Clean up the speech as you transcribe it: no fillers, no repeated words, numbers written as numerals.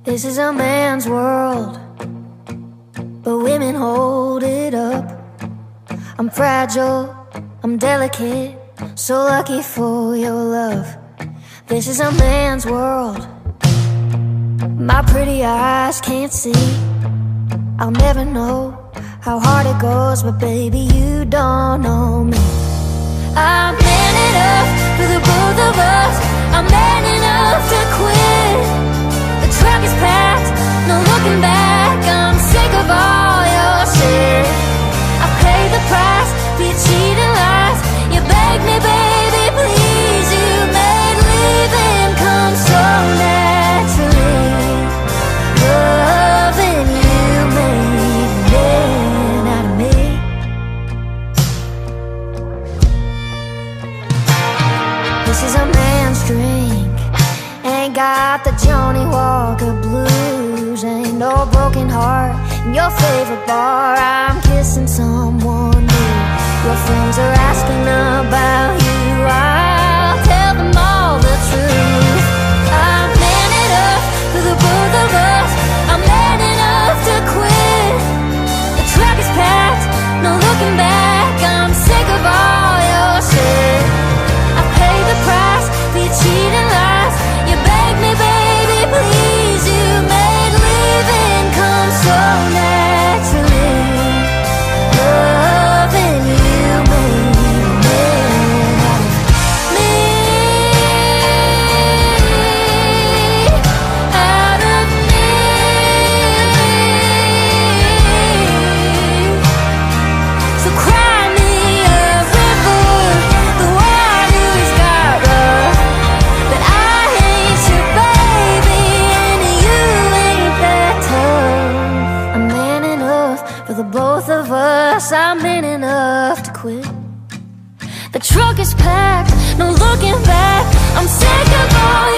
This is a man's world, but women hold it up. I'm fragile, I'm delicate, so lucky for your love. This is a man's world, my pretty eyes can't see. I'll never know how hard it goes, but baby, you don't know me. I'm man enough for the both of us. I'm man enough to quit. The truck is packed, no looking back. I'm sick of all your shit. I paid the price for your cheating lies. You begged me, baby, please. You made leaving come so naturally. Loving you made a man out of me. This is a man's drink. Ain't got the Johnnie Walker blues. Ain't no broken heart in your favorite bar. I'm kissing someone new. Your friends are asking about you. I'll tell them all the truth. I'm man enough for the both of us. I'm man enough to quit. The truck is packed, no looking back. I'm sick of all your shit. I paid the price for your cheating lies. You begged me, baby, please. You made leaving come so naturally. Loving you made a man out of me. Out of me. So cry me a river. The water's got rough, but I ain't your baby, and you ain't that tough. I'm man enough for the both of us. I'm man enough to quit. The truck is packed, no looking back. I'm sick of all